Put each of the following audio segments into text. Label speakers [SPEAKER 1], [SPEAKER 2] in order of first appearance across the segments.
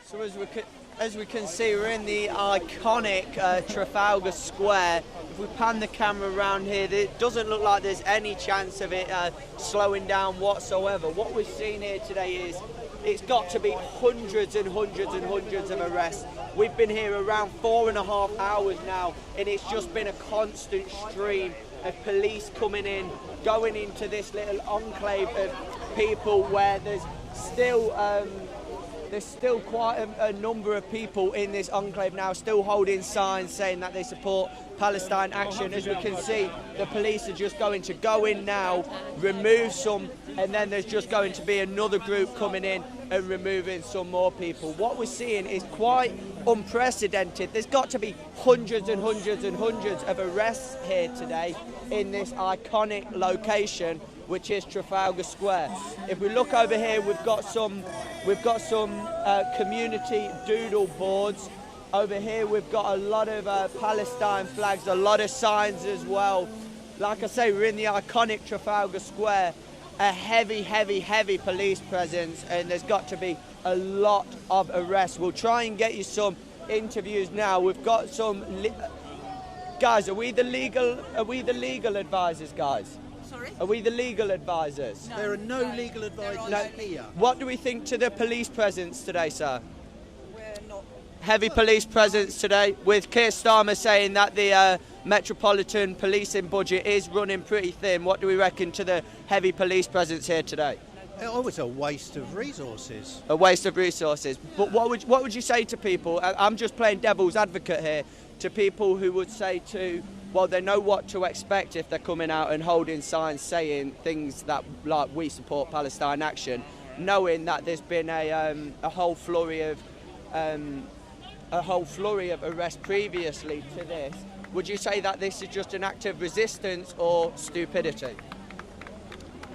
[SPEAKER 1] So as we can see, we're in the iconic Trafalgar Square. If we pan the camera around here, it doesn't look like there's any chance of it slowing down whatsoever. What we've seen here today is it's got to be hundreds and hundreds and hundreds of arrests. We've been here around 4.5 hours now, and it's just been a constant stream of police coming in, going into this little enclave of people where there's still quite a number of people in this enclave now, still holding signs saying that they support Palestine Action. As we can see, the police are just going to go in now, remove some, and then there's just going to be another group coming in and removing some more people. What we're seeing is quite unprecedented. There's got to be hundreds and hundreds and hundreds of arrests here today in this iconic location, which is Trafalgar Square. If we look over here, we've got some community doodle boards. Over here, we've got a lot of Palestine flags, a lot of signs as well. Like I say, we're in the iconic Trafalgar Square. A heavy, heavy, heavy police presence, and there's got to be a lot of arrests. We'll try and get you some interviews now. We've got some guys. Are we the legal advisors, guys?
[SPEAKER 2] Sorry?
[SPEAKER 1] Are we the legal advisors?
[SPEAKER 2] No.
[SPEAKER 3] There are no legal advisors here.
[SPEAKER 1] What do we think to the police presence today, sir?
[SPEAKER 2] We're not.
[SPEAKER 1] Heavy police presence today, with Keir Starmer saying that the Metropolitan policing budget is running pretty thin. What do we reckon to the heavy police presence here today?
[SPEAKER 3] Oh, it's a waste of resources.
[SPEAKER 1] A waste of resources. But what would you say to people? I'm just playing devil's advocate here, to people who would say well, they know what to expect if they're coming out and holding signs saying things that, like, we support Palestine Action, knowing that there's been a whole flurry of arrests previously to this. Would you say that this is just an act of resistance or stupidity?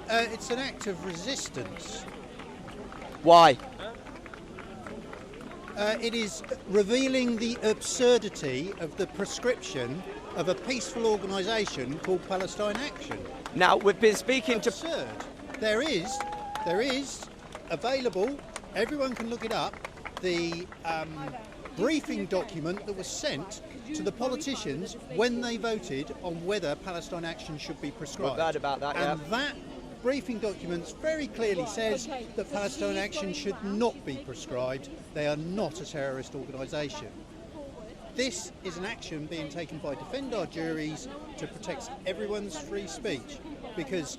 [SPEAKER 3] It's an act of resistance.
[SPEAKER 1] Why?
[SPEAKER 3] It is revealing the absurdity of the prescription of a peaceful organisation called Palestine Action.
[SPEAKER 1] Now, we've been speaking
[SPEAKER 3] Absurd. There is available, everyone can look it up, the briefing document that was sent to the politicians when they voted on whether Palestine Action should be prescribed.
[SPEAKER 1] We've heard about that,
[SPEAKER 3] and that briefing document very clearly says that Palestine Action should not be prescribed. They are not a terrorist organisation. This is an action being taken by Defend Our Juries to protect everyone's free speech, because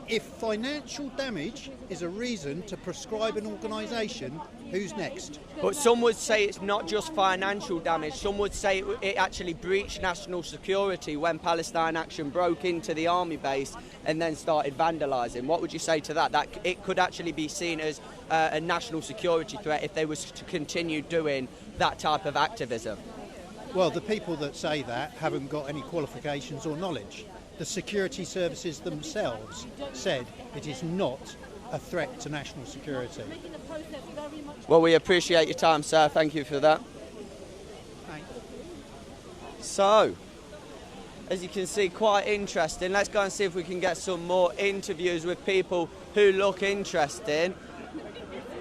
[SPEAKER 3] if financial damage is a reason to prescribe an organisation, who's next?
[SPEAKER 1] But some would say it's not just financial damage. Some would say it actually breached national security when Palestine Action broke into the army base and then started vandalising. What would you say to that? That it could actually be seen as a national security threat if they was to continue doing that type of activism.
[SPEAKER 3] Well, the people that say that haven't got any qualifications or knowledge. The security services themselves said it is not a threat to national security.
[SPEAKER 1] Well, we appreciate your time, sir. Thank you for that.
[SPEAKER 3] Thanks.
[SPEAKER 1] So, as you can see, quite interesting. Let's go and see if we can get some more interviews with people who look interesting.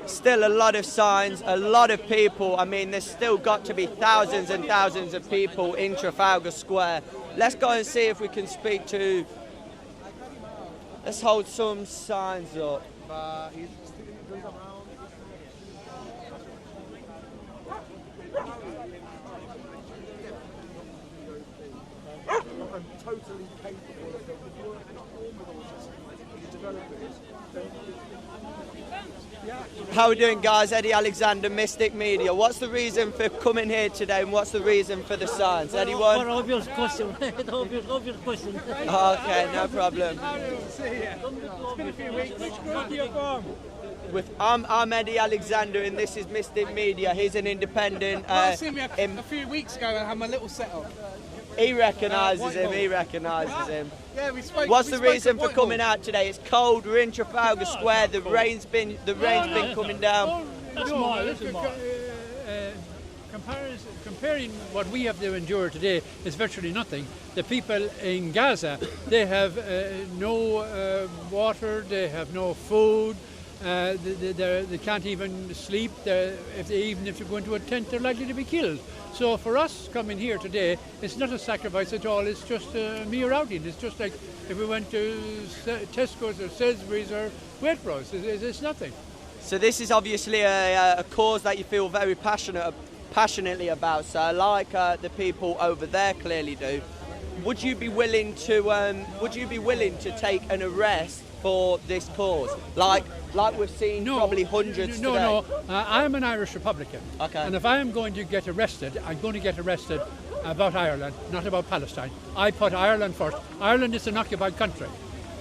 [SPEAKER 1] Still a lot of signs, a lot of people. I mean, there's still got to be thousands and thousands of people in Trafalgar Square. Let's go and see if we can speak to... Let's hold some signs up.
[SPEAKER 4] I'm totally capable of developers.
[SPEAKER 1] How are we doing, guys? Eddie Alexander, Mystic Media. What's the reason for coming here today, and what's the reason for the signs? Anyone?
[SPEAKER 5] For obvious question. obvious question.
[SPEAKER 1] Okay, no problem.
[SPEAKER 4] It's been a few weeks. Which group are you from?
[SPEAKER 1] I'm Eddie Alexander, and this is Mystic Media. He's an independent.
[SPEAKER 4] I've seen me a few weeks ago and I had my little setup.
[SPEAKER 1] He recognises him. He recognises him.
[SPEAKER 4] Yeah, we spoke.
[SPEAKER 1] What's the reason for coming out today? It's cold. We're in Trafalgar Square. The rain's been coming down.
[SPEAKER 5] That's comparing what we have to endure today is virtually nothing. The people in Gaza, they have no water, they have no food, They can't even sleep. Even if they go into a tent, they're likely to be killed. So for us coming here today, it's not a sacrifice at all. It's just a mere outing. It's just like if we went to Tesco's or Sainsbury's or Waitrose. It's nothing.
[SPEAKER 1] So this is obviously a cause that you feel very passionately about, sir, like the people over there clearly do. Would you be willing to take an arrest for this cause, like we've seen probably hundreds today?
[SPEAKER 5] No. I'm an Irish Republican.
[SPEAKER 1] Okay.
[SPEAKER 5] And if I am going to get arrested, I'm going to get arrested about Ireland, not about Palestine. I put Ireland first. Ireland is an occupied country.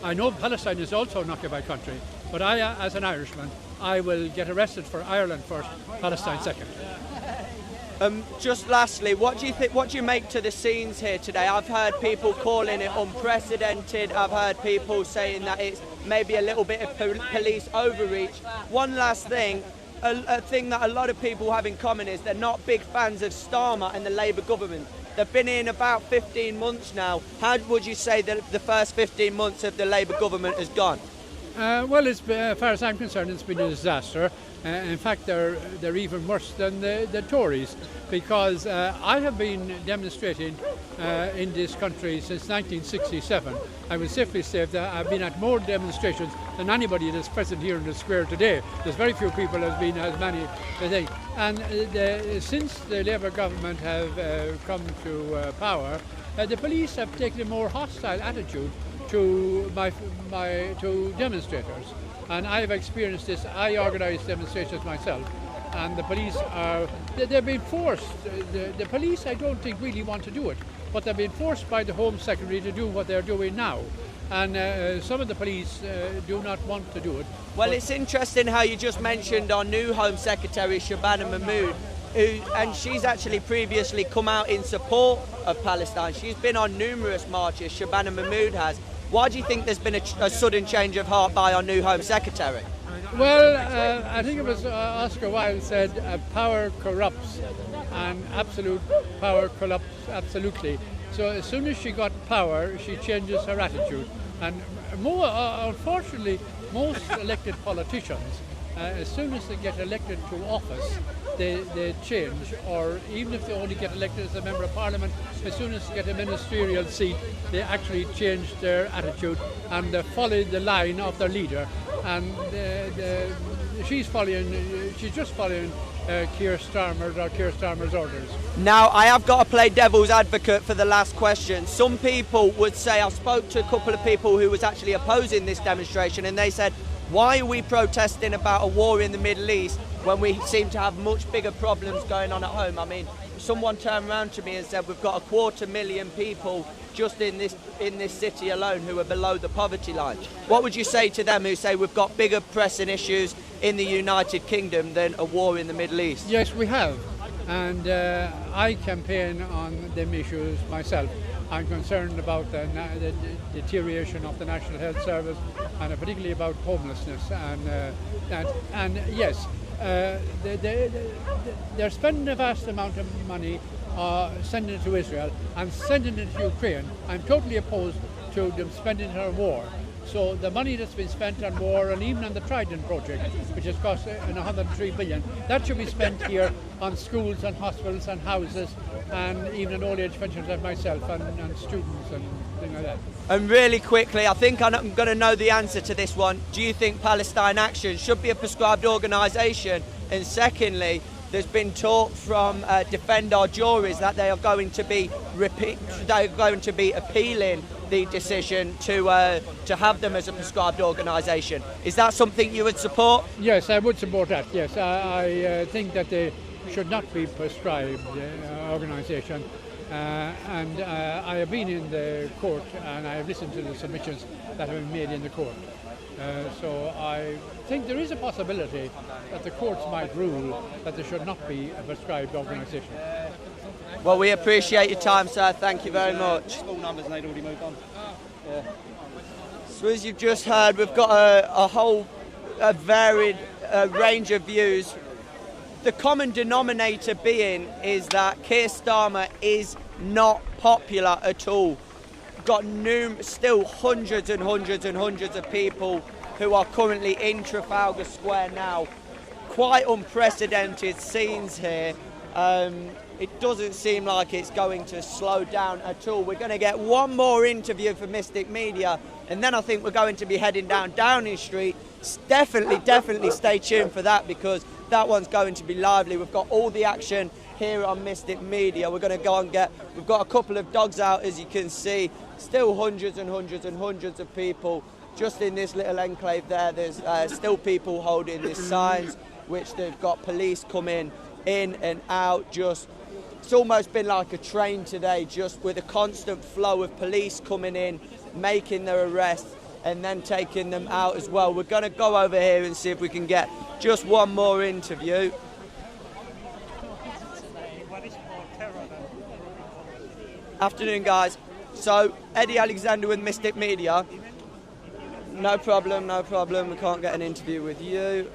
[SPEAKER 5] I know Palestine is also an occupied country, but I, as an Irishman, I will get arrested for Ireland first, Palestine second.
[SPEAKER 1] Just lastly, what do you think? What do you make to the scenes here today? I've heard people calling it unprecedented. I've heard people saying that it's maybe a little bit of police overreach. One last thing, a thing that a lot of people have in common is they're not big fans of Starmer and the Labour government. They've been in about 15 months now. How would you say that the first 15 months of the Labour government has gone?
[SPEAKER 5] Well, as far as I'm concerned, it's been a disaster. In fact, they're even worse than the Tories, because I have been demonstrating in this country since 1967. I would safely say that I've been at more demonstrations than anybody that's present here in the square today. There's very few people that have been as many today. And since the Labour government have come to power, the police have taken a more hostile attitude to demonstrators, and I've experienced this. I organise demonstrations myself, and the police they're being forced. The police, I don't think, really want to do it, but they're being forced by the Home Secretary to do what they're doing now, and some of the police do not want to do it.
[SPEAKER 1] Well, it's interesting how you just mentioned our new Home Secretary, Shabana Mahmood, and she's actually previously come out in support of Palestine. She's been on numerous marches, Shabana Mahmood has. Why do you think there's been a sudden change of heart by our new Home Secretary?
[SPEAKER 5] Well, I think it was Oscar Wilde said, power corrupts, and absolute power corrupts absolutely. So as soon as she got power, she changes her attitude. And unfortunately, most elected politicians, as soon as they get elected to office, they change, or even if they only get elected as a member of parliament, as soon as they get a ministerial seat, they actually change their attitude and they follow the line of their leader. And she's just following Keir Starmer's orders.
[SPEAKER 1] Now, I have got to play devil's advocate for the last question. Some people would say, I spoke to a couple of people who was actually opposing this demonstration, and they said, why are we protesting about a war in the Middle East when we seem to have much bigger problems going on at home? I mean, someone turned around to me and said we've got 250,000 people just in this city alone who are below the poverty line. What would you say to them who say we've got bigger pressing issues in the United Kingdom than a war in the Middle East?
[SPEAKER 5] Yes, we have, and I campaign on them issues myself. I'm concerned about the deterioration of the National Health Service, and particularly about homelessness. And yes, they're spending a vast amount of money sending it to Israel and sending it to Ukraine. I'm totally opposed to them spending it on war. So the money that's been spent on war, and even on the Trident project, which has cost 103 billion, that should be spent here on schools and hospitals and houses, and even on old age pensions like myself, and students and things like that.
[SPEAKER 1] And really quickly, I think I'm going to know the answer to this one. Do you think Palestine Action should be a prescribed organisation? And secondly, there's been talk from Defend Our Juries that they are going to be appealing the decision to have them as a prescribed organisation. Is that something you would support?
[SPEAKER 5] Yes, I would support that. Yes, I think that they should not be prescribed organisation. And I have been in the court and I have listened to the submissions that have been made in the court. So I think there is a possibility that the courts might rule that there should not be a prescribed organisation.
[SPEAKER 1] Well, we appreciate your time, sir. Thank you very much.
[SPEAKER 4] Small numbers and they'd already moved on.
[SPEAKER 1] Yeah. So as you've just heard, we've got a whole varied range of views. The common denominator being is that Keir Starmer is not popular at all. Got still hundreds and hundreds and hundreds of people who are currently in Trafalgar Square now. Quite unprecedented scenes here. It doesn't seem like it's going to slow down at all. We're going to get one more interview for Mystic Media, and then I think we're going to be heading down Downing Street. Definitely stay tuned for that, because that one's going to be lively. We've got all the action here on Mystic Media. We're going to go and we've got a couple of dogs out, as you can see. Still hundreds and hundreds and hundreds of people just in this little enclave there. There's still people holding these signs, which they've got police coming in and out. It's almost been like a train today, just with a constant flow of police coming in, making their arrests, and then taking them out as well. We're going to go over here and see if we can get just one more interview. Afternoon, guys. So, Eddie Alexander with Mystic Media. No problem. We can't get an interview with you.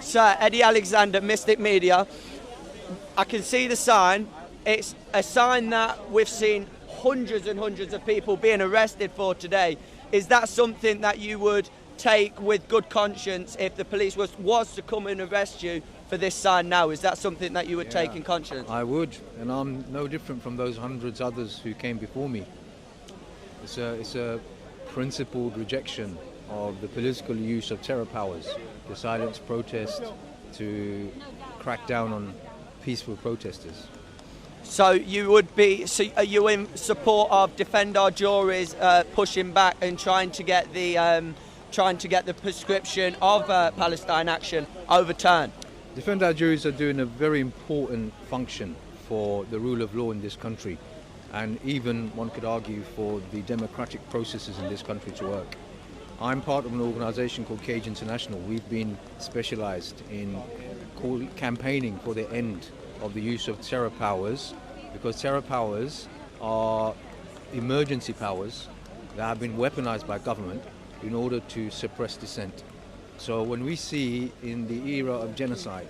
[SPEAKER 1] Sir, Eddie Alexander, Mystic Media. I can see the sign. It's a sign that we've seen hundreds and hundreds of people being arrested for today. Is that something that you would take with good conscience if the police was to come and arrest you for this sign now? Is that something that you would take in conscience?
[SPEAKER 2] I would, and I'm no different from those hundreds others who came before me. It's a principled rejection of the political use of terror powers, to silence protest, to crack down on peaceful protesters.
[SPEAKER 1] So you are you in support of Defend Our Juries pushing back and trying to get the prescription of Palestine Action overturned?
[SPEAKER 2] Defend Our Juries are doing a very important function for the rule of law in this country, and even, one could argue, for the democratic processes in this country to work. I'm part of an organisation called Cage International. We've been specialised in campaigning for the end of the use of terror powers, because terror powers are emergency powers that have been weaponised by government in order to suppress dissent. So when we see in the era of genocide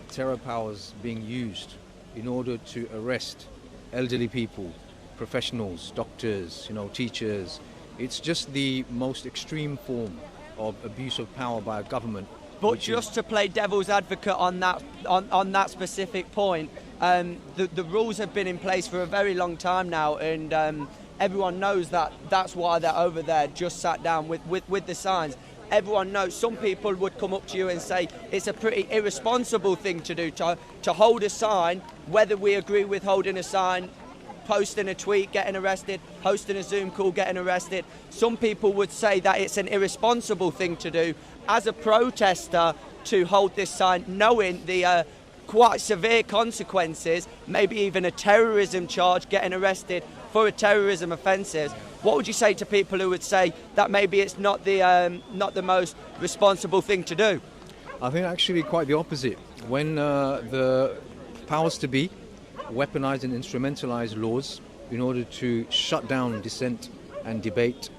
[SPEAKER 2] terror powers being used in order to arrest elderly people, professionals, doctors, teachers, it's just the most extreme form of abuse of power by a government.
[SPEAKER 1] But just to play devil's advocate on that specific point, the rules have been in place for a very long time now, and everyone knows that's why they're over there, just sat down with the signs. Everyone knows. Some people would come up to you and say it's a pretty irresponsible thing to do, to hold a sign, whether we agree with holding a sign, posting a tweet, getting arrested, hosting a Zoom call, getting arrested. Some people would say that it's an irresponsible thing to do as a protester to hold this sign, knowing the quite severe consequences, maybe even a terrorism charge, getting arrested for a terrorism offences. What would you say to people who would say that maybe it's not the most responsible thing to do?
[SPEAKER 2] I think actually quite the opposite. When the powers to be weaponize and instrumentalize laws in order to shut down dissent and debate,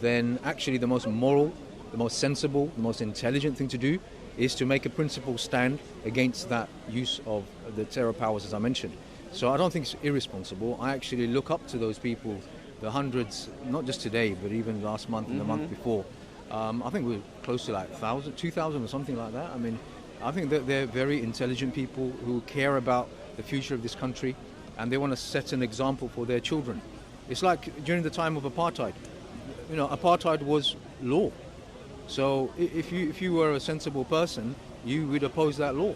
[SPEAKER 2] then actually the most moral, the most sensible, the most intelligent thing to do is to make a principled stand against that use of the terror powers, as I mentioned. So I don't think it's irresponsible. I actually look up to those people, the hundreds, not just today, but even last month and the month before. I think we're close to like 1,000, 2,000 or something like that. I mean, I think that they're very intelligent people who care about the future of this country, and they want to set an example for their children. It's like during the time of apartheid. Apartheid was law. So if you were a sensible person, you would oppose that law.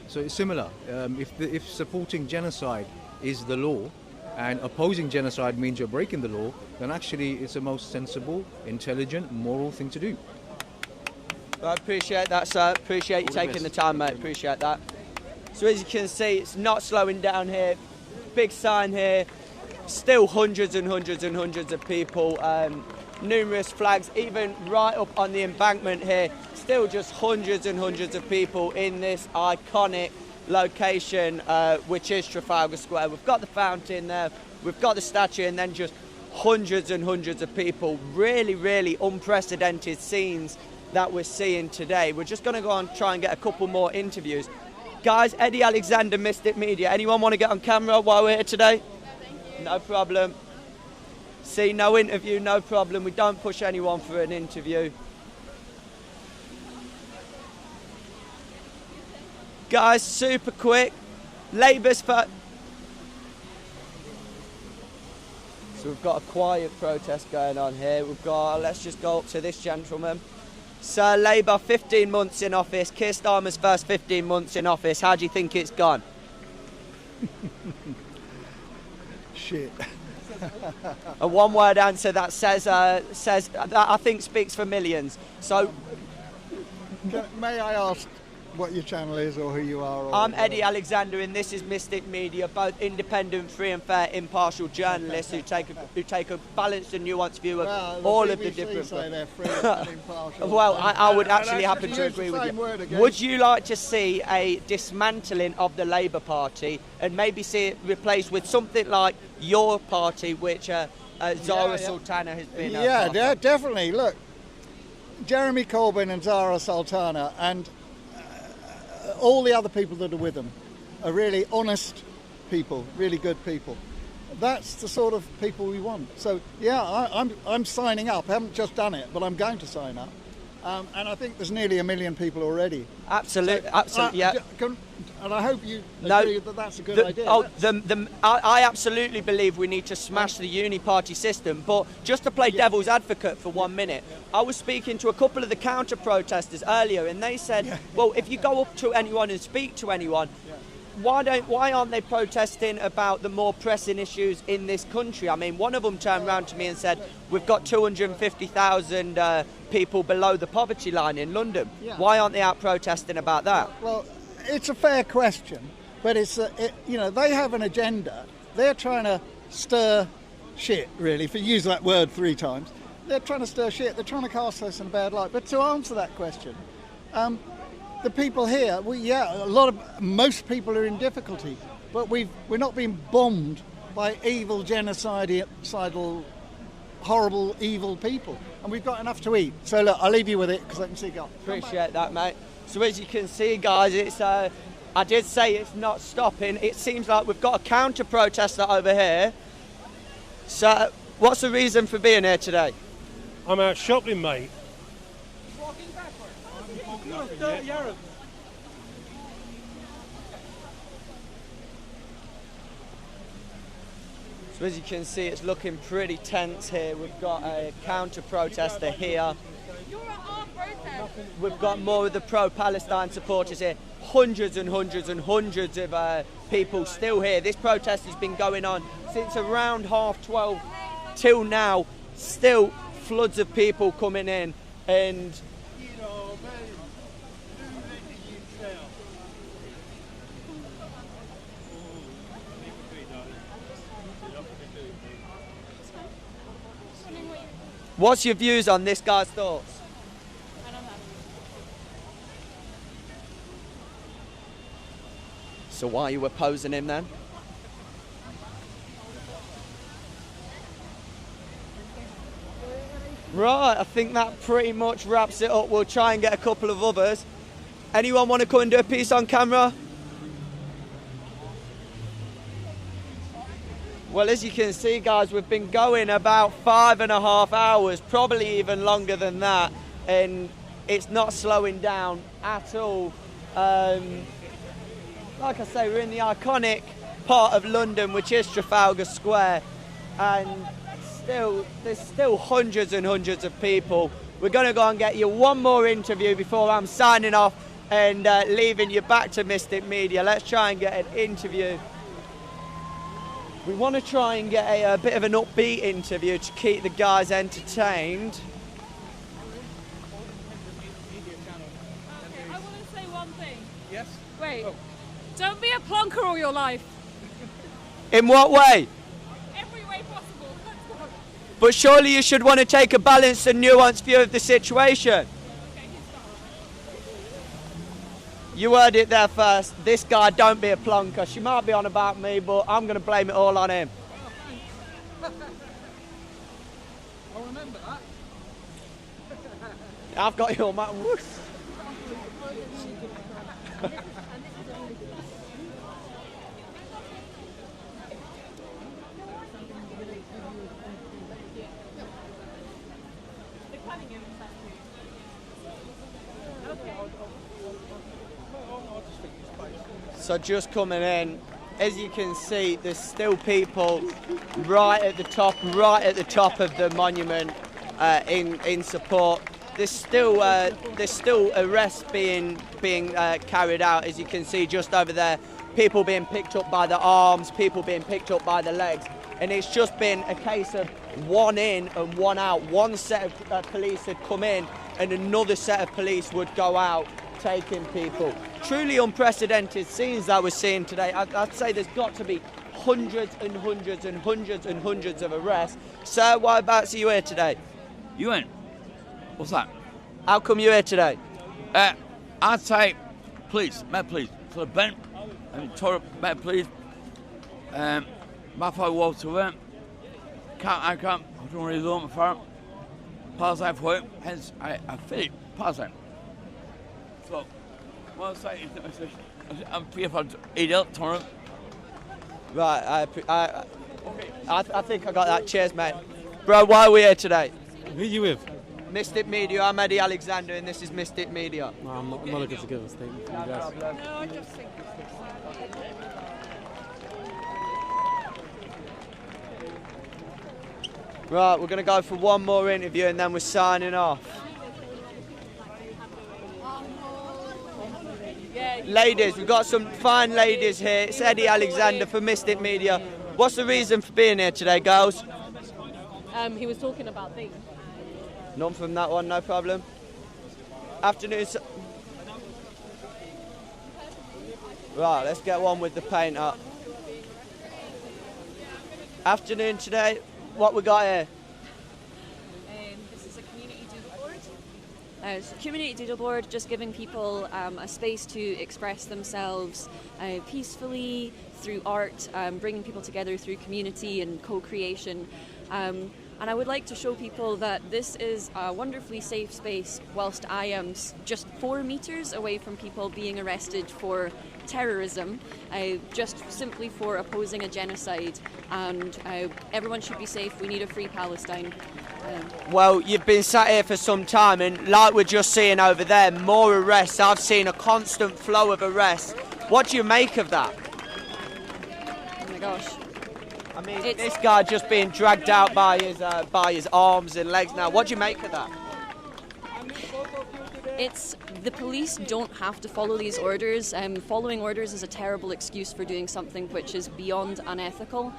[SPEAKER 2] So it's similar. If supporting genocide is the law, and opposing genocide means you're breaking the law, then actually it's the most sensible, intelligent, moral thing to do.
[SPEAKER 1] I appreciate that, sir. Appreciate you taking the time, mate. Appreciate that. So as you can see, it's not slowing down here. Big sign here. Still hundreds and hundreds and hundreds of people. Numerous flags, even right up on the embankment here. Still just hundreds and hundreds of people in this iconic location, which is Trafalgar Square. We've got the fountain there. We've got the statue, and then just hundreds and hundreds of people. Really, really unprecedented scenes that we're seeing today. We're just going to go on and try and get a couple more interviews. Guys, Eddie Alexander, Mystic Media. Anyone want to get on camera while we're here today? No problem. See, no interview, no problem. We don't push anyone for an interview. Guys, super quick. Labour's for... So we've got a quiet protest going on here. We've got, let's just go up to this gentleman. Sir, Labour, 15 months in office. Keir Starmer's first 15 months in office. How do you think it's gone?
[SPEAKER 6] Shit.
[SPEAKER 1] A one-word answer that says that I think speaks for millions. So,
[SPEAKER 6] May I ask what your channel is or who you are? Or
[SPEAKER 1] I'm Eddie Alexander, and this is Mystic Media, both independent, free and fair, impartial journalists who take a balanced and nuanced view of all of the different.
[SPEAKER 6] Say they're free and impartial.
[SPEAKER 1] Well, I would actually happen to agree with you. Would you like to see a dismantling of the Labour Party and maybe see it replaced with something like your party, which Zara Sultana has been?
[SPEAKER 6] Definitely. Look, Jeremy Corbyn and Zara Sultana and all the other people that are with them are really honest people, really good people. That's the sort of people we want. So I'm signing up. I haven't just done it, but I'm going to sign up. And I think there's nearly 1 million people already.
[SPEAKER 1] Absolutely, absolutely, yeah.
[SPEAKER 6] And I hope you agree that that's a good idea.
[SPEAKER 1] I absolutely believe we need to smash the uni-party system, but just to play devil's advocate for 1 minute, I was speaking to a couple of the counter-protesters earlier, and they said, well, if you go up to anyone and speak to anyone, why aren't they protesting about the more pressing issues in this country? I mean, one of them turned around to me and said, we've got 250,000 people below the poverty line in London. Yeah. Why aren't they out protesting about that?
[SPEAKER 6] Well, it's a fair question, but they have an agenda. They're trying to stir shit, really, if you use that word 3 times. They're trying to stir shit. They're trying to cast us in a bad light. But to answer that question, the people here, most people are in difficulty, but we're not being bombed by evil, genocidal, horrible, evil people, and we've got enough to eat. So look, I'll leave you with it because I can see God.
[SPEAKER 1] Appreciate that, mate. So as you can see, guys, it's I did say it's not stopping. It seems like we've got a counter-protester over here. So what's the reason for being here today?
[SPEAKER 4] I'm out shopping, mate.
[SPEAKER 5] Dirty Arab.
[SPEAKER 1] So as you can see, it's looking pretty tense here. We've got a counter-protester here. We've got more of the pro-Palestine supporters here. Hundreds and hundreds and hundreds of people still here. This protest has been going on since around 12:30 till now. Still floods of people coming in, and what's your views on this guy's thoughts?
[SPEAKER 7] I don't know.
[SPEAKER 1] So why are you opposing him then? Right, I think that pretty much wraps it up. We'll try and get a couple of others. Anyone want to come and do a piece on camera? Well, as you can see, guys, we've been going about 5.5 hours, probably even longer than that, and it's not slowing down at all. Like I say, we're in the iconic part of London, which is Trafalgar Square, and there's still hundreds and hundreds of people. We're going to go and get you one more interview before I'm signing off and leaving you back to Mystic Media. Let's try and get an interview. We want to try and get a bit of an upbeat interview to keep the guys entertained.
[SPEAKER 7] Okay, I want to say one thing.
[SPEAKER 5] Yes?
[SPEAKER 7] Wait. Don't be a plonker all your life.
[SPEAKER 1] In what way?
[SPEAKER 7] Every way possible. Let's go.
[SPEAKER 1] But surely you should want to take a balanced and nuanced view of the situation. You heard it there first. This guy, don't be a plonker. She might be on about me, but I'm going to blame it all on him.
[SPEAKER 5] I'll remember that.
[SPEAKER 1] I've got your man. So just coming in, as you can see, there's still people right at the top of the monument in support. There's still arrests being carried out, as you can see just over there. People being picked up by the arms, people being picked up by the legs, and it's just been a case of one in and one out. One set of police had come in, and another set of police would go out taking people. Truly unprecedented scenes that we're seeing today. I'd say there's got to be hundreds and hundreds and hundreds and hundreds of arrests. Sir, whereabouts are you here today?
[SPEAKER 8] You in? What's that?
[SPEAKER 1] How come you're here today?
[SPEAKER 8] I'd say, please, Met police, for the bent and tore up Met police. My father walked to it. I don't really know my farm. Palestine for it, hence I feel it, Palestine. So, what I'm saying is, I'm fearful to eat up, turn up.
[SPEAKER 1] Right, I think I got that. Cheers, mate. Bro, why are we here today?
[SPEAKER 9] Who are you with?
[SPEAKER 1] Mystic Media, I'm Eddie Alexander, and this is Mystic Media.
[SPEAKER 9] No, I'm not looking to give a statement from you guys.
[SPEAKER 7] No, I just think.
[SPEAKER 1] Right, we're going to go for one more interview and then we're signing off. Ladies, we've got some fine ladies here. It's Eddie Alexander for Mystic Media. What's the reason for being here today, girls?
[SPEAKER 10] He was talking about things.
[SPEAKER 1] None from that one, no problem. Afternoon. Right, let's get one with the paint up. Afternoon today. What we got here?
[SPEAKER 10] This is a community doodle board. It's a community doodle board, just giving people a space to express themselves peacefully through art, bringing people together through community and co-creation. And I would like to show people that this is a wonderfully safe space, whilst I am just 4 meters away from people being arrested for terrorism, just simply for opposing a genocide. And everyone should be safe. We need a free Palestine.
[SPEAKER 1] Well, you've been sat here for some time, and like we're just seeing over there, more arrests. I've seen a constant flow of arrests. What do you make of that?
[SPEAKER 10] Oh my gosh.
[SPEAKER 1] I mean, this guy just being dragged out by his arms and legs now. What do you make of that?
[SPEAKER 10] It's the police don't have to follow these orders. Following orders is a terrible excuse for doing something which is beyond unethical.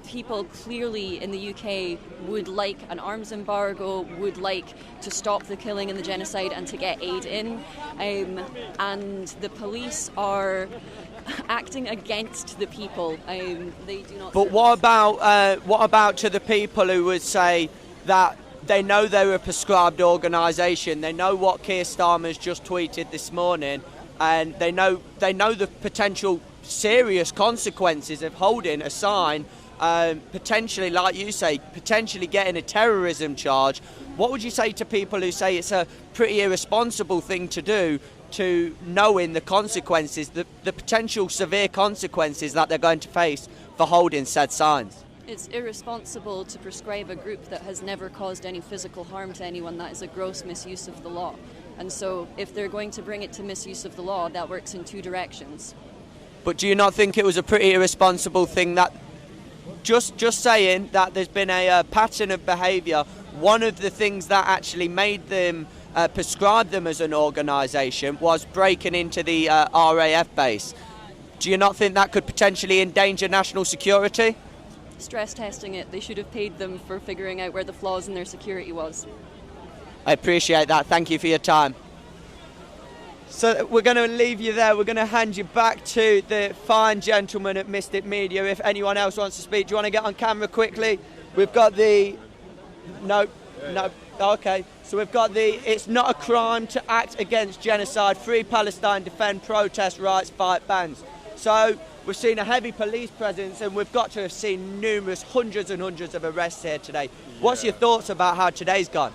[SPEAKER 10] People clearly in the UK would like an arms embargo, would like to stop the killing and the genocide and to get aid in. And the police are acting against the people. They do not.
[SPEAKER 1] But what about to the people who would say that they know they're a prescribed organisation, they know what Keir Starmer's just tweeted this morning, and they know the potential serious consequences of holding a sign, potentially, like you say, potentially getting a terrorism charge. What would you say to people who say it's a pretty irresponsible thing to do, to knowing the consequences, the potential severe consequences that they're going to face for holding said signs?
[SPEAKER 10] It's irresponsible to prescribe a group that has never caused any physical harm to anyone. That is a gross misuse of the law. And so if they're going to bring it to misuse of the law, that works in 2 directions.
[SPEAKER 1] But do you not think it was a pretty irresponsible thing that, just saying that there's been a pattern of behaviour, one of the things that actually made them prescribe them as an organisation was breaking into the RAF base. Do you not think that could potentially endanger national security?
[SPEAKER 10] Stress testing it. They should have paid them for figuring out where the flaws in their security was.
[SPEAKER 1] I appreciate that. Thank you for your time. So we're going to leave you there. We're going to hand you back to the fine gentleman at Mystic Media. If anyone else wants to speak, do you want to get on camera quickly? We've got the... No. Okay. So we've got the... It's not a crime to act against genocide. Free Palestine, defend, protest rights, fight bans. So we've seen a heavy police presence, and we've got to have seen numerous hundreds and hundreds of arrests here today. What's your thoughts about how today's gone?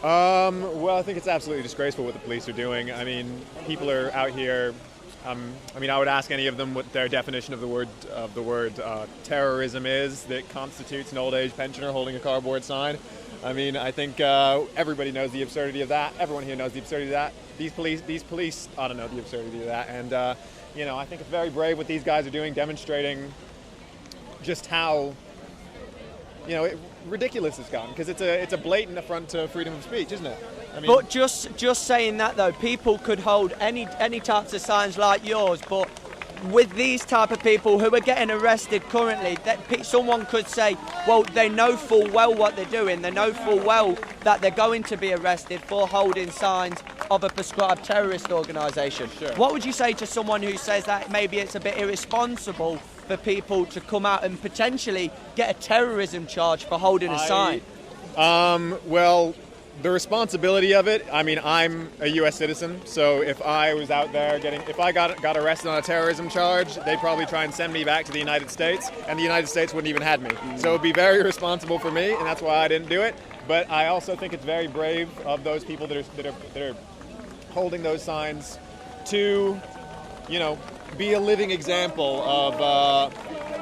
[SPEAKER 11] Well, I think it's absolutely disgraceful what the police are doing. I mean, people are out here. I would ask any of them what their definition of the word terrorism is that constitutes an old age pensioner holding a cardboard sign. I mean, I think everybody knows the absurdity of that. Everyone here knows the absurdity of that. These police ought to know the absurdity of that. And you know, I think it's very brave what these guys are doing, demonstrating just how, you know, ridiculous it's gotten, because it's a blatant affront to freedom of speech, isn't it? I mean,
[SPEAKER 1] but just saying that though, people could hold any types of signs like yours, but with these type of people who are getting arrested currently, that someone could say, well, they know full well what they're doing. They know full well that they're going to be arrested for holding signs of a prescribed terrorist organisation.
[SPEAKER 11] Sure.
[SPEAKER 1] What would you say to someone who says that maybe it's a bit irresponsible for people to come out and potentially get a terrorism charge for holding a sign?
[SPEAKER 11] Well, the responsibility of it, I mean, I'm a U.S. citizen, so if I was out there if I got arrested on a terrorism charge, they'd probably try and send me back to the United States, and the United States wouldn't even have me. So it'd be very irresponsible for me, and that's why I didn't do it. But I also think it's very brave of those people that are holding those signs to, you know, be a living example of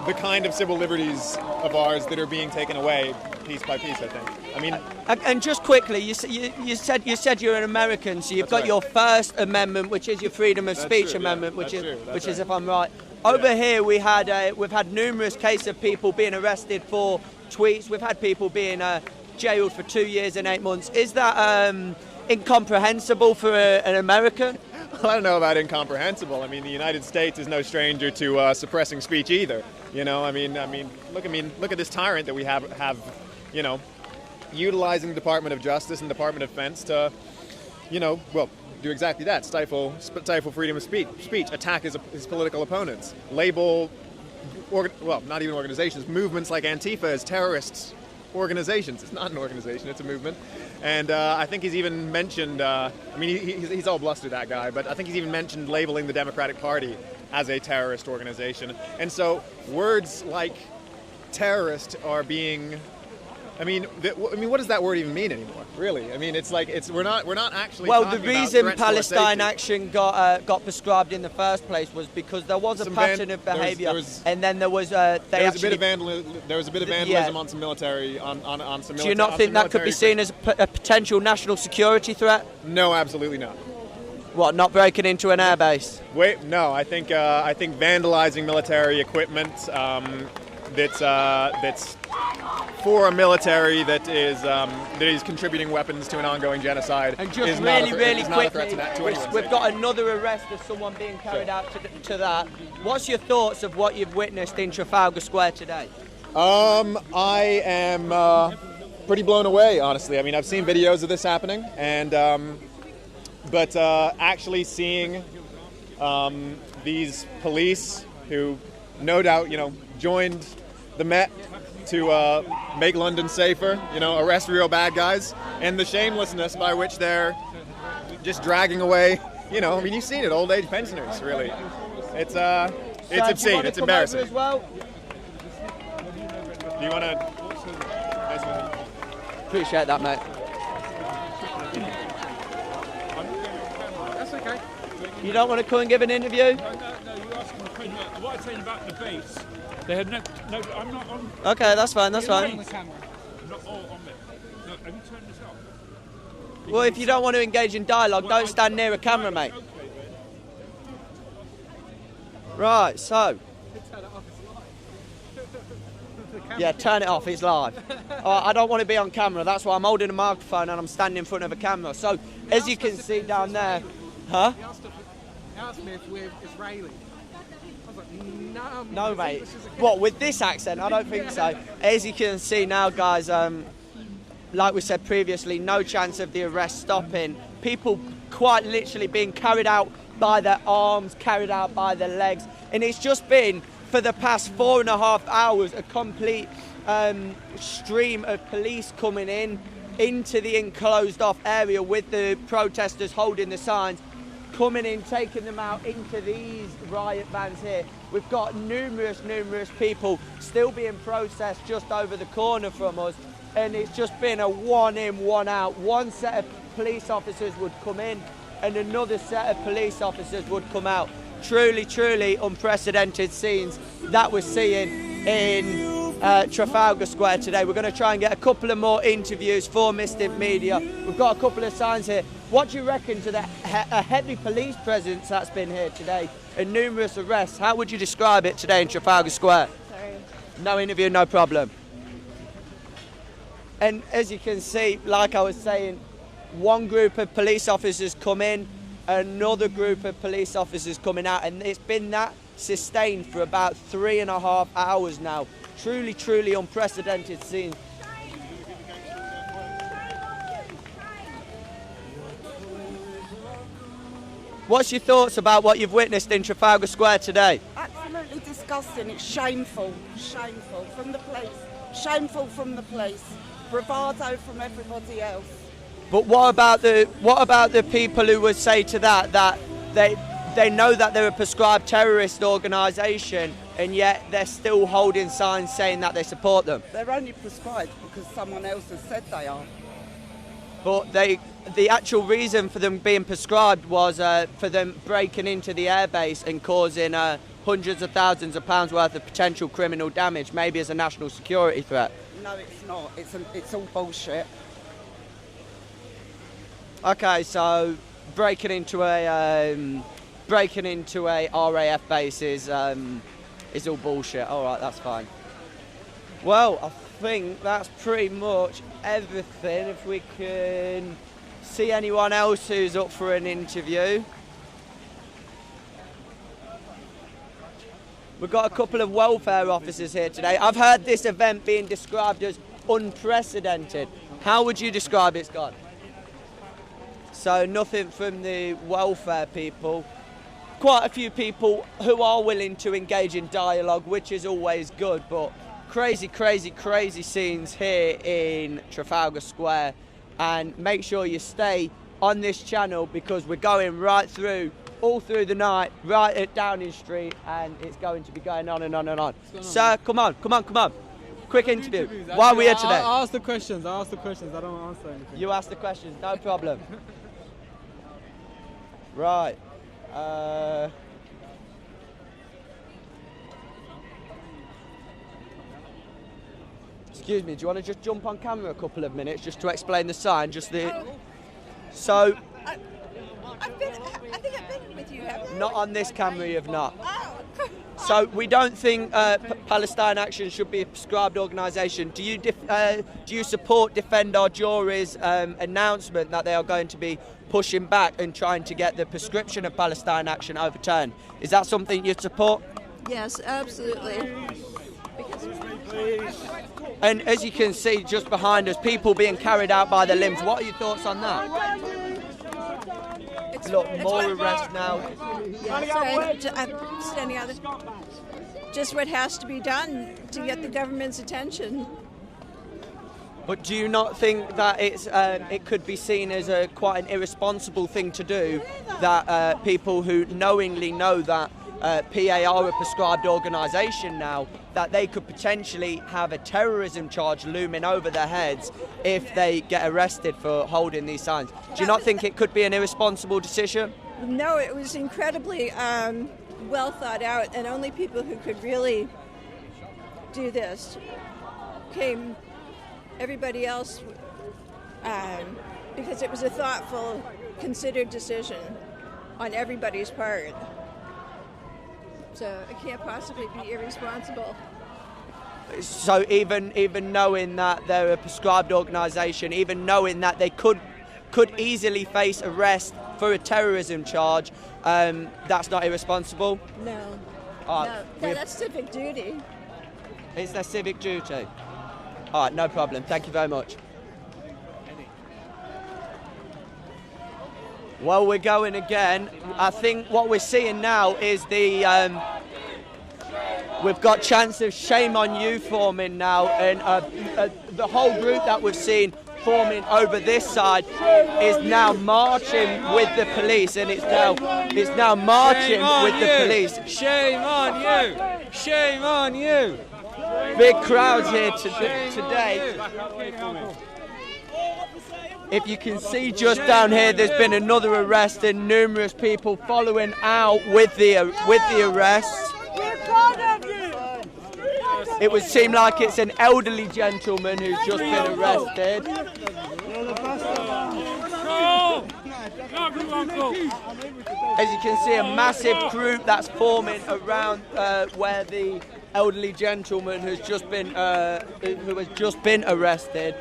[SPEAKER 11] the kind of civil liberties of ours that are being taken away piece by piece, I think. I mean,
[SPEAKER 1] and just quickly, you said you're an American, so you've got your First Amendment, which is your freedom of speech amendment, which is, if I'm right. Over here, we've had numerous cases of people being arrested for tweets. We've had people being jailed for 2 years and 8 months. Is that incomprehensible for an American?
[SPEAKER 11] Well, I don't know about incomprehensible. I mean, the United States is no stranger to suppressing speech either. You know, I mean, look at this tyrant that we have, you know, utilizing the Department of Justice and Department of Defense to, you know, well, do exactly that: stifle freedom of speech, attack his political opponents, label, not even organizations, movements like Antifa as terrorists. Organizations. It's not an organization, it's a movement. And I think he's even mentioned, I mean, he's all blustered, that guy, but I think he's even mentioned labeling the Democratic Party as a terrorist organization. And so words like terrorist are being, I mean, what does that word even mean anymore? Really? I mean, it's like we're not actually.
[SPEAKER 1] Well, the reason Palestine Action got prescribed in the first place was because there was a pattern of behaviour, and then there was there was a bit of
[SPEAKER 11] vandalism on some military on some military.
[SPEAKER 1] Do you not think that could be seen as a potential national security threat?
[SPEAKER 11] No, absolutely not.
[SPEAKER 1] What? Not breaking into an airbase?
[SPEAKER 11] Wait, no. I think vandalizing military equipment that's for a military that is contributing weapons to an ongoing genocide.
[SPEAKER 1] And just
[SPEAKER 11] is
[SPEAKER 1] really
[SPEAKER 11] not
[SPEAKER 1] quickly, we've got another arrest of someone being carried out to that. What's your thoughts of what you've witnessed in Trafalgar Square today?
[SPEAKER 11] I am pretty blown away, honestly. I mean, I've seen videos of this happening, and but actually seeing these police who, no doubt, you know, joined the Met to make London safer, you know, arrest real bad guys, and the shamelessness by which they're just dragging away, you know, I mean, you've seen it, old age pensioners, really. It's obscene, it's embarrassing.
[SPEAKER 1] As well?
[SPEAKER 11] Do you want to?
[SPEAKER 1] Appreciate that, mate.
[SPEAKER 4] That's okay.
[SPEAKER 1] You don't want to come and give an interview?
[SPEAKER 4] No, you're asking a question. What I'm saying about the base, they had no, I'm not on.
[SPEAKER 1] Okay, that's fine, that's fine.
[SPEAKER 4] Not all on me. No, have you turned this off?
[SPEAKER 1] Well, if you don't want to engage in dialogue, don't stand near a camera, mate. Right, so. Yeah, turn it off, it's live. I don't want to be on camera, that's why I'm holding a microphone and I'm standing in front of a camera. So, as you can see down there, huh?
[SPEAKER 12] He asked me if we're Israeli. I was like, no.
[SPEAKER 1] No, mate. What, with this accent? I don't think so. As you can see now, guys, like we said previously, no chance of the arrest stopping. People quite literally being carried out by their arms, carried out by their legs. And it's just been, for the past 4.5 hours, a complete stream of police coming into the enclosed off area with the protesters holding the signs, coming in, taking them out into these riot vans here. We've got numerous people still being processed just over the corner from us, and it's just been a one in, one out. One set of police officers would come in and another set of police officers would come out. Truly unprecedented scenes that we're seeing in Trafalgar Square today. We're going to try and get a couple of more interviews for Mr. Media. We've got a couple of signs here. What do you reckon to the a heavy police presence that's been here today and numerous arrests? How would you describe it today in Trafalgar Square?
[SPEAKER 13] Sorry.
[SPEAKER 1] No interview, no problem. And as you can see, like I was saying, one group of police officers come in, another group of police officers coming out, and it's been that sustained for about 3.5 hours now. Truly, truly unprecedented scene. What's your thoughts about what you've witnessed in Trafalgar Square today?
[SPEAKER 13] Absolutely disgusting. It's shameful. Shameful from the police. Shameful from the police. Bravado from everybody else.
[SPEAKER 1] But what about the people who would say to that they know that they're a prescribed terrorist organisation and yet they're still holding signs saying that they support them?
[SPEAKER 13] They're only prescribed because someone else has said they are.
[SPEAKER 1] But the actual reason for them being prescribed was for them breaking into the airbase and causing hundreds of thousands of pounds worth of potential criminal damage, maybe as a national security threat.
[SPEAKER 13] No, it's not. It's all bullshit.
[SPEAKER 1] Okay, so breaking into a RAF base is all bullshit. All right, that's fine. Well, I think that's pretty much everything. If we can see anyone else who's up for an interview. We've got a couple of welfare officers here today. I've heard this event being described as unprecedented. How would you describe it, Scott? So nothing from the welfare people. Quite a few people who are willing to engage in dialogue, which is always good, but crazy, crazy, crazy scenes here in Trafalgar Square. And make sure you stay on this channel because we're going right through, all through the night, right at Downing Street, and it's going to be going on and on and on. Sir, come on. Quick interview. Why are we here today?
[SPEAKER 9] I'll ask the questions. I don't answer anything.
[SPEAKER 1] You ask the questions, no problem. Right. Excuse me, do you want to just jump on camera a couple of minutes just to explain the sign? So.
[SPEAKER 13] I think I've been with you, haven't I?
[SPEAKER 1] Not on this camera, you've not. So we don't think Palestine Action should be a prescribed organisation. Do you support Defend Our Jury's announcement that they are going to be pushing back and trying to get the prescription of Palestine Action overturned? Is that something you support?
[SPEAKER 14] Yes, absolutely.
[SPEAKER 1] And as you can see just behind us, people being carried out by their limbs. What are your thoughts on that? Look, more arrests now.
[SPEAKER 14] I'm standing out there. Just what has to be done to get the government's attention.
[SPEAKER 1] But do you not think that it could be seen as quite an irresponsible thing to do, that people who knowingly know that PA are a prescribed organisation now, that they could potentially have a terrorism charge looming over their heads if they get arrested for holding these signs? Do you not think it could be an irresponsible decision?
[SPEAKER 14] No, it was incredibly well thought out, and only people who could really do this came. Everybody else, because it was a thoughtful, considered decision on everybody's part. So it can't possibly be irresponsible.
[SPEAKER 1] So even knowing that they're a prescribed organisation, even knowing that they could easily face arrest for a terrorism charge, that's not irresponsible?
[SPEAKER 14] No.
[SPEAKER 1] No,
[SPEAKER 14] that's civic duty.
[SPEAKER 1] It's their civic duty. All right, no problem. Thank you very much. Well, we're going again. I think what we're seeing now is we've got chants of shame on you forming now, and the whole group that we've seen forming over this side is now marching with the police, and it's now marching with the police.
[SPEAKER 15] Shame on you! Shame on you!
[SPEAKER 1] Big crowds here today. If you can see just down here, there's been another arrest and numerous people following out with the arrests.
[SPEAKER 15] We're proud of you!
[SPEAKER 1] It would seem like it's an elderly gentleman who's just been arrested. As you can see, a massive group that's forming around where the elderly gentleman who has just been arrested.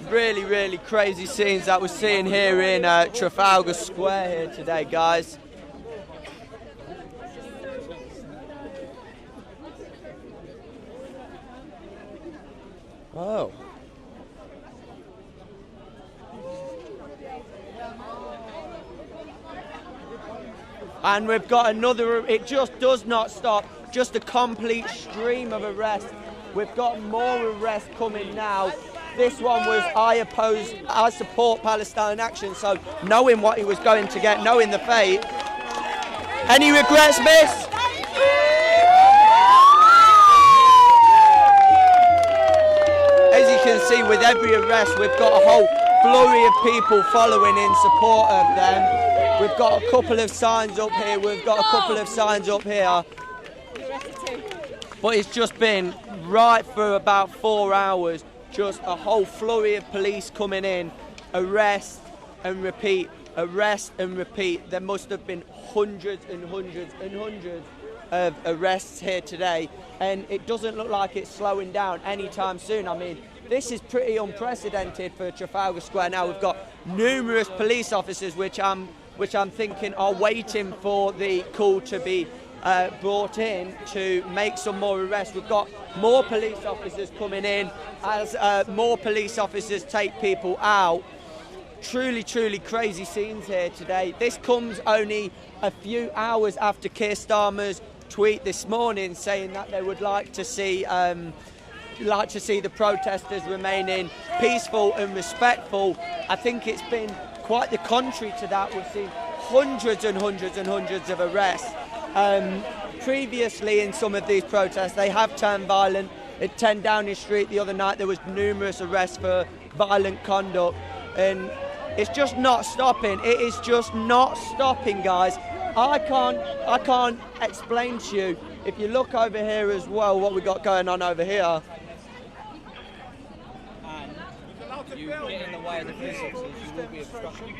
[SPEAKER 1] Really, really crazy scenes that we're seeing here in Trafalgar Square here today, guys. Oh. And we've got another, it just does not stop, just a complete stream of arrests. We've got more arrests coming now. This one was I support Palestine Action, so knowing what he was going to get, knowing the fate. Any regrets, miss? As you can see, with every arrest, we've got a whole flurry of people following in support of them. We've got a couple of signs up here, we've got a couple of signs up here. But it's just been right for about 4 hours, just a whole flurry of police coming in, arrest and repeat, arrest and repeat. There must have been hundreds and hundreds and hundreds of arrests here today, and it doesn't look like it's slowing down anytime soon. I mean, this is pretty unprecedented for Trafalgar Square now. We've got numerous police officers which I'm thinking are waiting for the call to be brought in to make some more arrests. We've got more police officers coming in as more police officers take people out. Truly, truly crazy scenes here today. This comes only a few hours after Keir Starmer's tweet this morning saying that they would like to see the protesters remaining peaceful and respectful. I think it's been quite the contrary to that. We've seen hundreds and hundreds and hundreds of arrests. Previously in some of these protests, they have turned violent. At 10 Downing Street the other night, there was numerous arrests for violent conduct, and it's just not stopping. It is just not stopping, guys. I can't explain to you. If you look over here as well, what we got going on over here.
[SPEAKER 16] You get in the way of the police officers, you will be obstructing.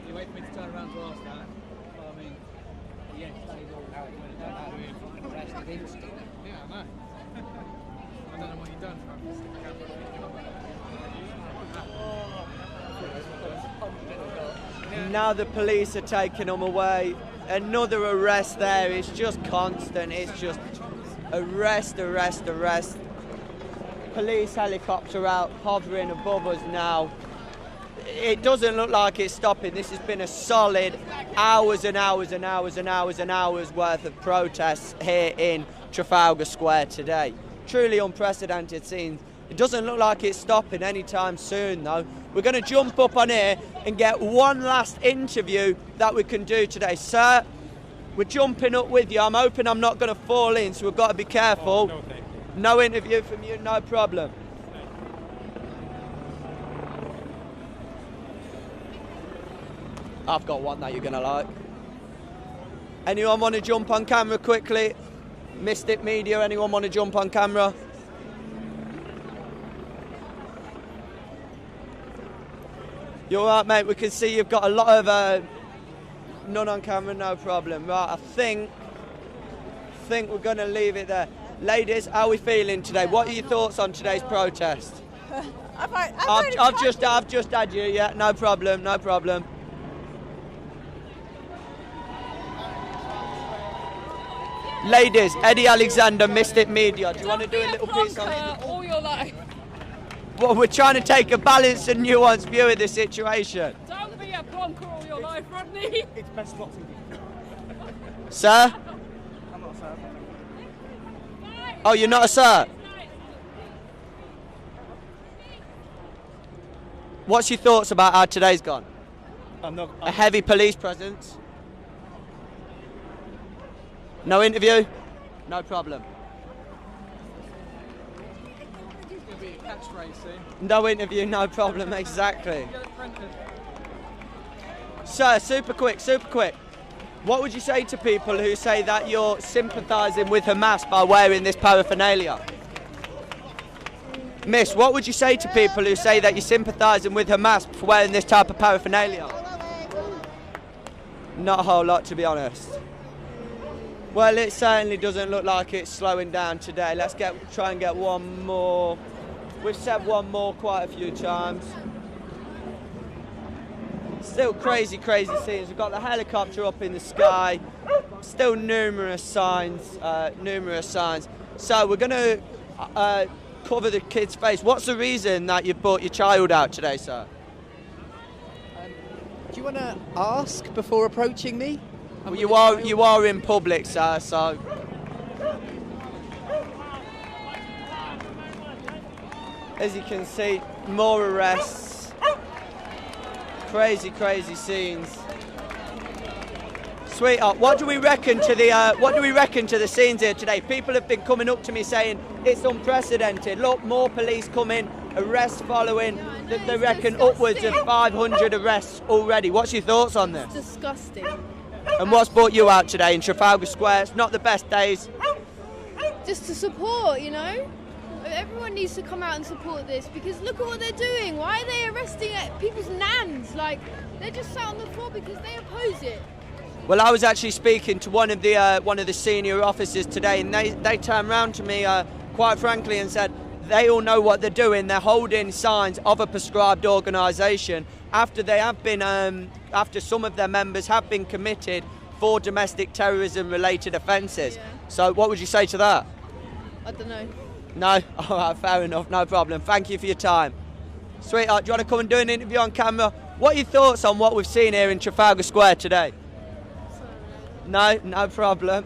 [SPEAKER 16] You wait for me to turn around to ask that. Well, I mean, yeah, stays all out when it don't know who arrested instantly.
[SPEAKER 12] Yeah, I know. I don't know what you've done.
[SPEAKER 1] Now the police are taking them away. Another arrest there. It's just constant. It's just arrest, arrest, arrest. Police helicopter out hovering above us now. It doesn't look like it's stopping. This has been a solid hours and hours and hours and hours and hours worth of protests here in Trafalgar Square today. Truly unprecedented scenes. It doesn't look like it's stopping anytime soon though. We're going to jump up on here and get one last interview that we can do today. Sir, we're jumping up with you. I'm hoping I'm not going to fall in, so we've got to be careful.
[SPEAKER 4] Oh, no, thank you.
[SPEAKER 1] No interview from you, no problem. I've got one that you're going to like. Anyone want to jump on camera quickly? Mystic Media, anyone want to jump on camera? You all right, mate? We can see you've got a lot of... none on camera, no problem. Right, I think we're going to leave it there. Ladies, how are we feeling today? What are your thoughts on today's protest? I've just had you, yeah, no problem, no problem. Ladies, Eddie Alexander, Mystic Media, do you want to do a little piece on it?
[SPEAKER 7] All your life.
[SPEAKER 1] Well, we're trying to take a balanced and nuanced view of the situation.
[SPEAKER 7] Don't be a plonker all your life, Rodney.
[SPEAKER 9] It's best not to.
[SPEAKER 1] Sir?
[SPEAKER 9] I'm not a sir.
[SPEAKER 1] Oh, you're not a sir? What's your thoughts about how today's gone? A heavy police presence? No interview? No problem.
[SPEAKER 12] to be a catchphrase soon.
[SPEAKER 1] No interview, no problem, exactly. Sir, super quick. What would you say to people who say that you're sympathising with Hamas by wearing this paraphernalia? Miss, what would you say to people who say that you're sympathising with Hamas for wearing this type of paraphernalia? Not a whole lot, to be honest. Well, it certainly doesn't look like it's slowing down today. Let's try and get one more. We've said one more quite a few times. Still crazy scenes. We've got the helicopter up in the sky. Still numerous signs. So we're going to cover the kid's face. What's the reason that you brought your child out today, sir?
[SPEAKER 17] Do you want to ask before approaching me?
[SPEAKER 1] Well, you are in public, sir, so... As you can see, more arrests. Crazy scenes. Sweetheart, what do we reckon to the scenes here today? People have been coming up to me saying it's unprecedented. Look, more police coming, arrests following. They reckon upwards of 500 arrests already. What's your thoughts on this?
[SPEAKER 18] It's disgusting.
[SPEAKER 1] And what's brought you out today in Trafalgar Square? It's not the best days.
[SPEAKER 18] Just to support, you know? Everyone needs to come out and support this because look at what they're doing. Why are they arresting people's nans? Like, they're just sat on the floor because they oppose it.
[SPEAKER 1] Well, I was actually speaking to one of the senior officers today, and they turned round to me quite frankly and said they all know what they're doing. They're holding signs of a prescribed organisation after they have been, after some of their members have been committed for domestic terrorism-related offences. Yeah. So, what would you say to that?
[SPEAKER 18] I don't know.
[SPEAKER 1] No? All right, fair enough, no problem. Thank you for your time. Sweetheart, do you want to come and do an interview on camera? What are your thoughts on what we've seen here in Trafalgar Square today? No, no problem.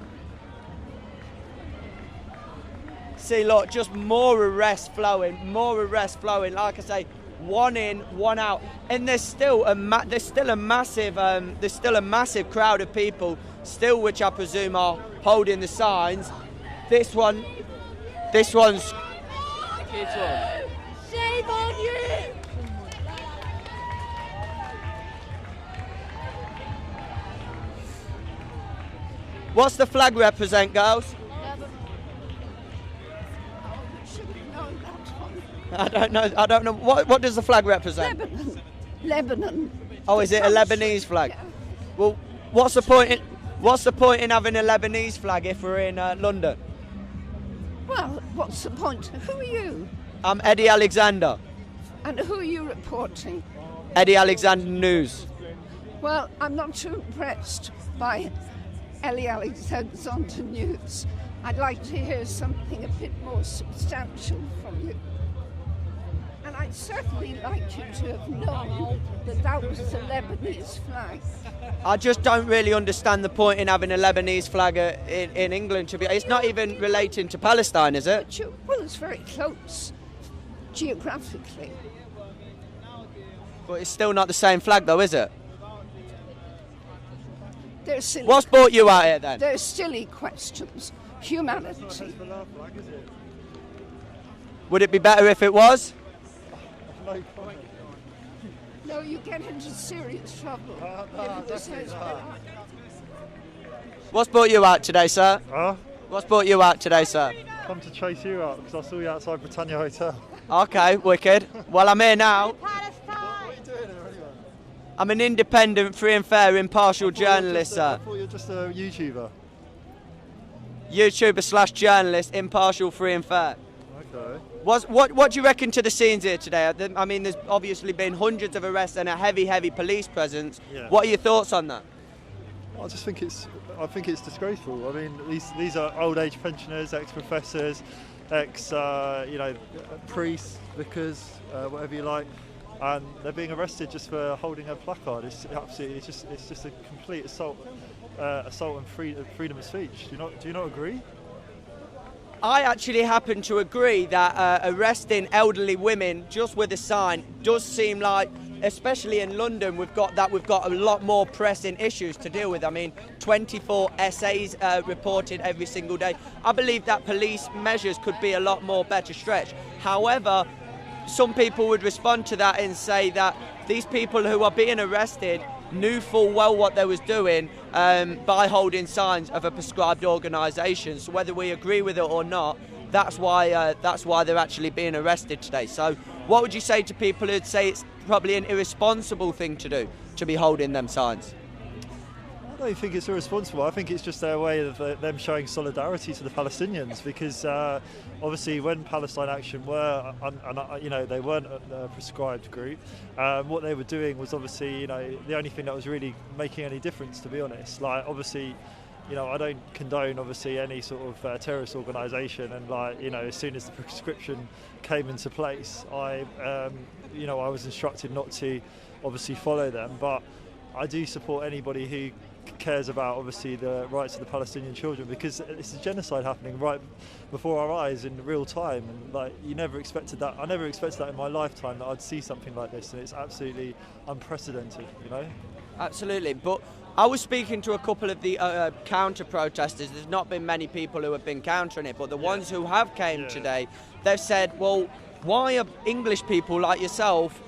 [SPEAKER 1] See, look, just more arrests flowing. Like I say, one in, one out, and there's still a massive crowd of people still, which I presume are holding the signs. This one's. Kids one.
[SPEAKER 18] Shame on you!
[SPEAKER 1] What's the flag represent, girls? I don't know. What does the flag represent?
[SPEAKER 19] Lebanon.
[SPEAKER 1] Oh, is it a Lebanese flag? Yeah. Well, what's the point in having a Lebanese flag if we're in London?
[SPEAKER 19] Well, what's the point? Who are you?
[SPEAKER 1] I'm Eddie Alexander.
[SPEAKER 19] And who are you reporting?
[SPEAKER 1] Eddie Alexander News.
[SPEAKER 19] Well, I'm not too impressed by Eddie Alexander News. I'd like to hear something a bit more substantial from you. And I'd certainly like you to have known that was the Lebanese flag.
[SPEAKER 1] I just don't really understand the point in having a Lebanese flag in England. It's not even relating to Palestine, is it?
[SPEAKER 19] Well, it's very close, geographically.
[SPEAKER 1] But it's still not the same flag, though, is it?
[SPEAKER 19] They're silly.
[SPEAKER 1] What's brought you out here, then?
[SPEAKER 19] They're silly questions. Humanity.
[SPEAKER 1] Would it be better if it was?
[SPEAKER 19] No, you get into serious trouble.
[SPEAKER 1] What's brought you out today, sir?
[SPEAKER 20] Huh?
[SPEAKER 1] What's brought you out today, sir?
[SPEAKER 20] Come to chase you out because I saw you outside Britannia Hotel.
[SPEAKER 1] Okay, wicked. Well, I'm here now.
[SPEAKER 20] What are you doing here anyway?
[SPEAKER 1] I'm an independent, free and fair, impartial journalist, sir.
[SPEAKER 20] I thought you were just a YouTuber.
[SPEAKER 1] YouTuber/journalist, impartial, free and fair.
[SPEAKER 20] Okay.
[SPEAKER 1] What do you reckon to the scenes here today? I mean, there's obviously been hundreds of arrests and a heavy police presence. Yeah. What are your thoughts on that?
[SPEAKER 20] I just think I think it's disgraceful. I mean, these are old age pensioners, ex-professors, priests, vicars, whatever you like, and they're being arrested just for holding a placard. It's just a complete assault on freedom of speech. Do you not agree?
[SPEAKER 1] I actually happen to agree that arresting elderly women just with a sign does seem like especially in London, we've got a lot more pressing issues to deal with. I mean, 24 essays reported every single day. I believe that police measures could be a lot more better stretched. However, some people would respond to that and say that these people who are being arrested knew full well what they was doing by holding signs of a prescribed organisation. So whether we agree with it or not, that's why they're actually being arrested today. So what would you say to people who'd say it's probably an irresponsible thing to do, to be holding them signs?
[SPEAKER 20] I don't think it's irresponsible. I think it's just their way of them showing solidarity to the Palestinians, because obviously when Palestine Action were, they weren't a prescribed group. What they were doing was obviously, the only thing that was really making any difference, to be honest. Like, obviously, I don't condone obviously any sort of terrorist organisation, and as soon as the prescription came into place, I was instructed not to obviously follow them. But I do support anybody who cares about obviously the rights of the Palestinian children, because it's a genocide happening right before our eyes in real time, and you never expected that. I never expected that in my lifetime, that I'd see something like this, and it's absolutely unprecedented.
[SPEAKER 1] Absolutely. But I was speaking to a couple of the counter protesters. There's not been many people who have been countering it, but the ones who have came today, they've said, well, why are English people like yourself,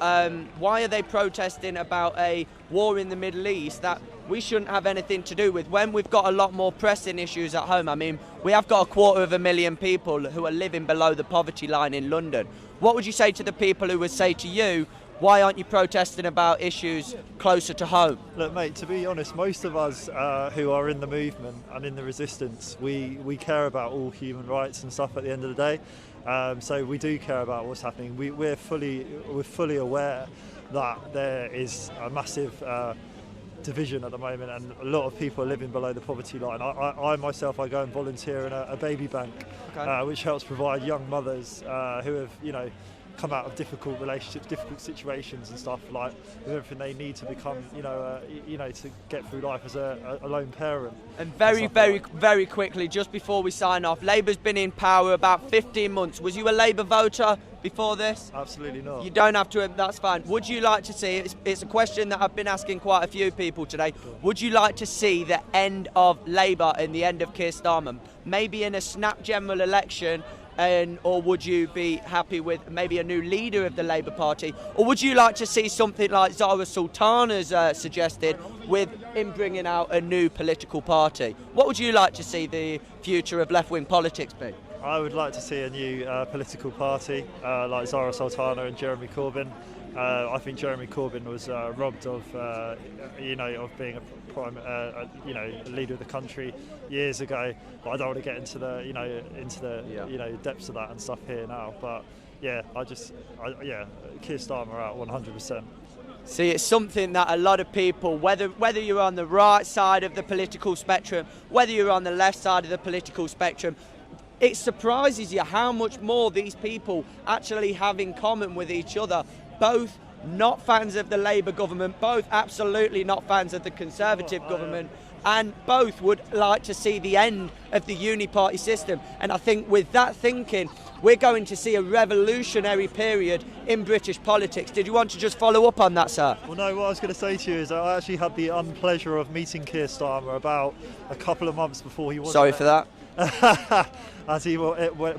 [SPEAKER 1] why are they protesting about a war in the Middle East that we shouldn't have anything to do with, when we've got a lot more pressing issues at home? I mean, we have got 250,000 people who are living below the poverty line in London. What would you say to the people who would say to you, why aren't you protesting about issues closer to home?
[SPEAKER 20] Look, mate, to be honest, most of us who are in the movement and in the resistance, we care about all human rights and stuff at the end of the day. So we do care about what's happening. We're fully aware that there is a massive division at the moment, and a lot of people are living below the poverty line. I myself, I go and volunteer in a baby bank, which helps provide young mothers who have, come out of difficult relationships, difficult situations and stuff, with everything they need to become, to get through life as a lone parent.
[SPEAKER 1] And very quickly, just before we sign off, Labour's been in power about 15 months. Was you a Labour voter before this?
[SPEAKER 20] Absolutely not.
[SPEAKER 1] You don't have to, that's fine. Would you like to see, it's a question that I've been asking quite a few people today, would you like to see the end of Labour and the end of Keir Starmer, maybe in a snap general election? Or would you be happy with maybe a new leader of the Labour Party? Or would you like to see something like Zara Sultana's suggested, with him bringing out a new political party? What would you like to see the future of left-wing politics be?
[SPEAKER 20] I would like to see a new political party like Zara Sultana and Jeremy Corbyn. I think Jeremy Corbyn was robbed of, of being a leader of the country years ago. But I don't want to get into the depths of that and stuff here now. But yeah, Keir Starmer out 100%.
[SPEAKER 1] See, it's something that a lot of people, whether you're on the right side of the political spectrum, whether you're on the left side of the political spectrum, it surprises you how much more these people actually have in common with each other. Both not fans of the Labour government, both absolutely not fans of the Conservative government, and both would like to see the end of the uniparty system. And I think with that thinking, we're going to see a revolutionary period in British politics. Did you want to just follow up on that, sir?
[SPEAKER 20] Well, no, what I was going to say to you is I actually had the unpleasure of meeting Keir Starmer about a couple of months before he was...
[SPEAKER 1] Sorry for that.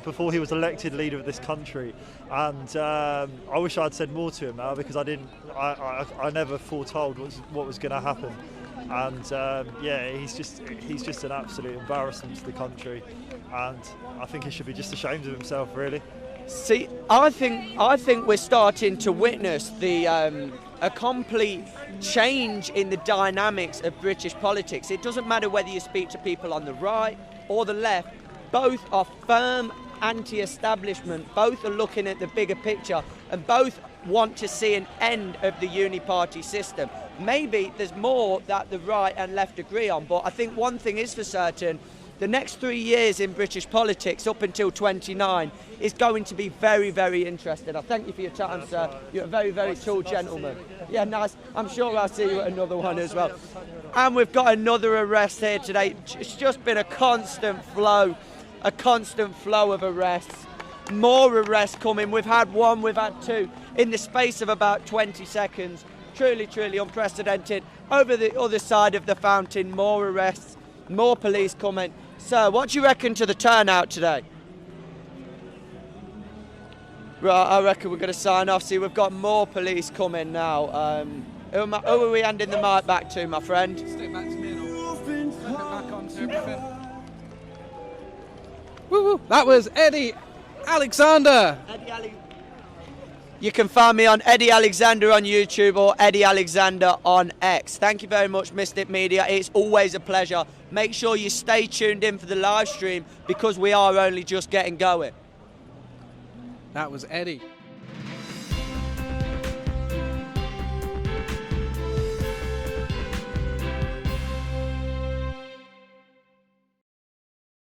[SPEAKER 20] Before he was elected leader of this country, and I wish I'd said more to him now, because I never foretold what was going to happen, and he's just an absolute embarrassment to the country, and I think he should be just ashamed of himself, really.
[SPEAKER 1] See, I think we're starting to witness a complete change in the dynamics of British politics. It doesn't matter whether you speak to people on the right or the left, both are firm anti-establishment, both are looking at the bigger picture, and both want to see an end of the uniparty system. Maybe there's more that the right and left agree on, but I think one thing is for certain: the next 3 years in British politics, up until 29, is going to be very, very interesting. I thank you for your time, sir. You're a very, very tall gentleman. Yeah, nice. I'm sure I'll see you at another one as well. And we've got another arrest here today. It's just been a constant flow of arrests. more arrests coming. We've had one, we've had two in the space of about 20 seconds. Truly, truly unprecedented. Over the other side of the fountain, more arrests, more police coming. So, what do you reckon to the turnout today? Right, I reckon we're going to sign off. See, we've got more police coming now. Who are we handing the mic back to, my friend?
[SPEAKER 12] Stick back to me and I'll put it back on to everything.
[SPEAKER 15] Woo-woo. That was Eddie Alexander.
[SPEAKER 1] You can find me on Eddie Alexander on YouTube or Eddie Alexander on X. Thank you very much, Mystic Media. It's always a pleasure. Make sure you stay tuned in for the live stream because we are only just getting going.
[SPEAKER 15] That was Eddie.